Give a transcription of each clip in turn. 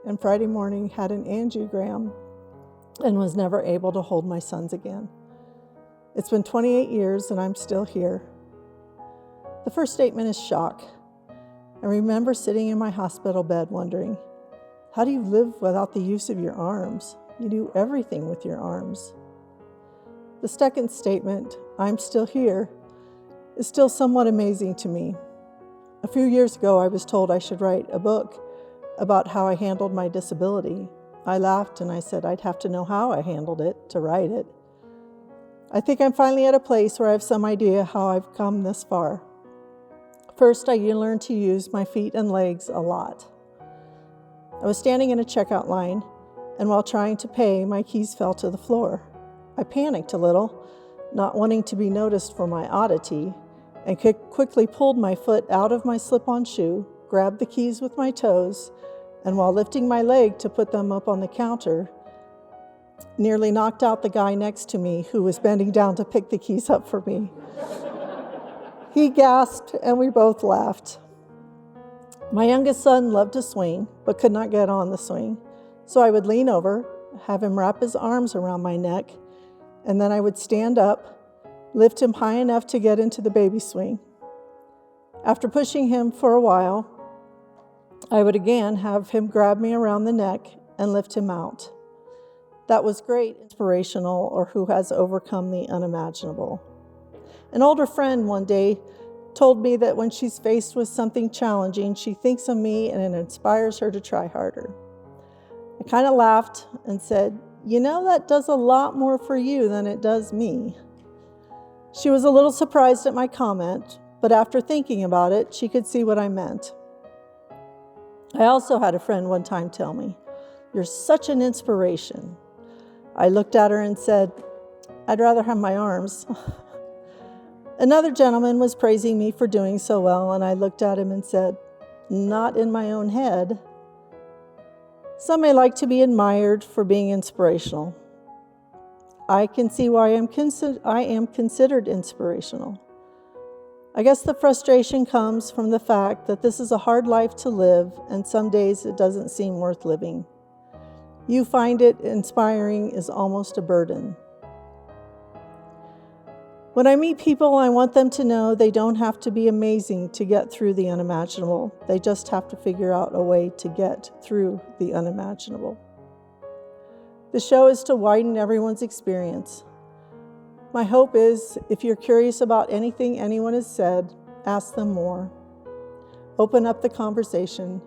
and Friday morning had an angiogram and was never able to hold my sons again. It's been 28 years and I'm still here. The first statement is shock. I remember sitting in my hospital bed wondering, how do you live without the use of your arms? You do everything with your arms. The second statement, I'm still here, is still somewhat amazing to me. A few years ago, I was told I should write a book about how I handled my disability. I laughed and I said I'd have to know how I handled it to write it. I think I'm finally at a place where I have some idea how I've come this far. First, I learned to use my feet and legs a lot. I was standing in a checkout line, and while trying to pay, my keys fell to the floor. I panicked a little, not wanting to be noticed for my oddity, and quickly pulled my foot out of my slip-on shoe, grabbed the keys with my toes, and while lifting my leg to put them up on the counter, nearly knocked out the guy next to me who was bending down to pick the keys up for me. He gasped, and we both laughed. My youngest son loved to swing, but could not get on the swing. So I would lean over, have him wrap his arms around my neck, and then I would stand up, lift him high enough to get into the baby swing. After pushing him for a while, I would again have him grab me around the neck and lift him out. That was great, inspirational, or who has overcome the unimaginable. An older friend one day told me that when she's faced with something challenging, she thinks of me and it inspires her to try harder. I kind of laughed and said, you know, that does a lot more for you than it does me. She was a little surprised at my comment, but after thinking about it, she could see what I meant. I also had a friend one time tell me, you're such an inspiration. I looked at her and said, I'd rather have my arms. Another gentleman was praising me for doing so well, and I looked at him and said, not in my own head. Some may like to be admired for being inspirational. I can see why I am considered inspirational. I guess the frustration comes from the fact that this is a hard life to live, and some days it doesn't seem worth living. You find it inspiring is almost a burden. When I meet people, I want them to know they don't have to be amazing to get through the unimaginable. They just have to figure out a way to get through the unimaginable. The show is to widen everyone's experience. My hope is, if you're curious about anything anyone has said, ask them more. Open up the conversation.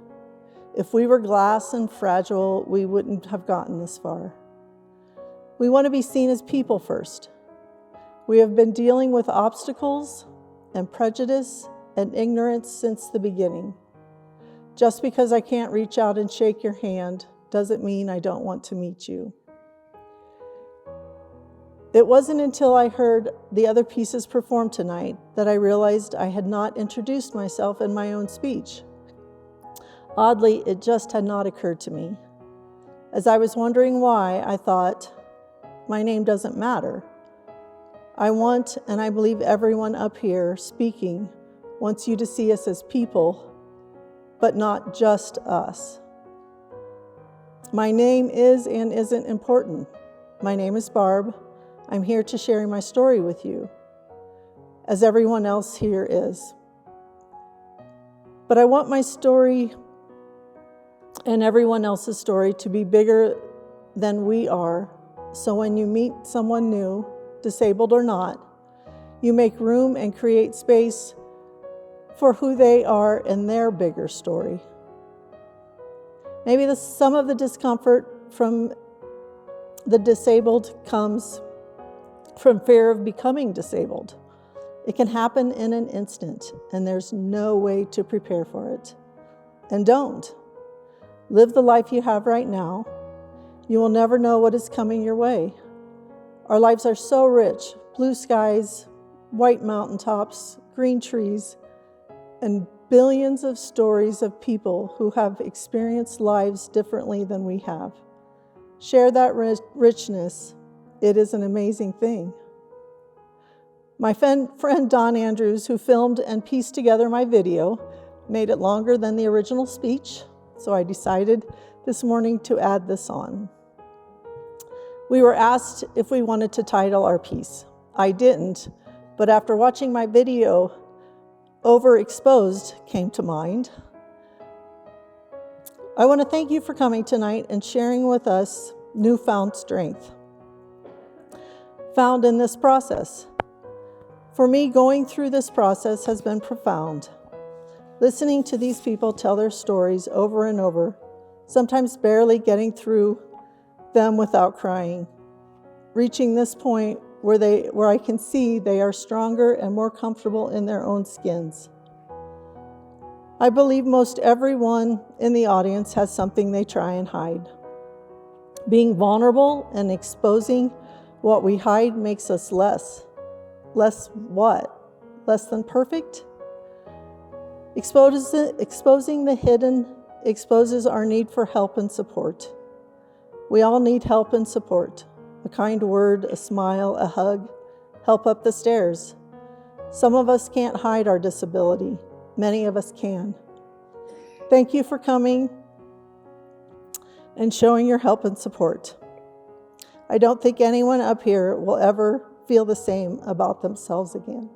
If we were glass and fragile, we wouldn't have gotten this far. We want to be seen as people first. We have been dealing with obstacles and prejudice and ignorance since the beginning. Just because I can't reach out and shake your hand doesn't mean I don't want to meet you. It wasn't until I heard the other pieces performed tonight that I realized I had not introduced myself in my own speech. Oddly, it just had not occurred to me. As I was wondering why, I thought, my name doesn't matter. I want, and I believe everyone up here speaking wants you to see us as people, but not just us. My name is and isn't important. My name is Barb. I'm here to share my story with you, as everyone else here is. But I want my story and everyone else's story to be bigger than we are, so when you meet someone new, disabled or not, you make room and create space for who they are and their bigger story. Maybe some of the discomfort from the disabled comes from fear of becoming disabled. It can happen in an instant, and there's no way to prepare for it. And don't. Live the life you have right now. You will never know what is coming your way. Our lives are so rich, blue skies, white mountaintops, green trees, and billions of stories of people who have experienced lives differently than we have. Share that richness. It is an amazing thing. My friend Don Andrews, who filmed and pieced together my video, made it longer than the original speech. so I decided this morning to add this on. We were asked if we wanted to title our piece. I didn't, but after watching my video, Overexposed came to mind. I want to thank you for coming tonight and sharing with us newfound strength found in this process. For me, going through this process has been profound. Listening to these people tell their stories over and over, sometimes barely getting through them without crying. Reaching this point where I can see they are stronger and more comfortable in their own skins. I believe most everyone in the audience has something they try and hide. Being vulnerable and exposing what we hide makes us less what? Less than perfect? Exposing the hidden exposes our need for help and support. We all need help and support. A kind word, a smile, a hug, help up the stairs. Some of us can't hide our disability. Many of us can. Thank you for coming and showing your help and support. I don't think anyone up here will ever feel the same about themselves again.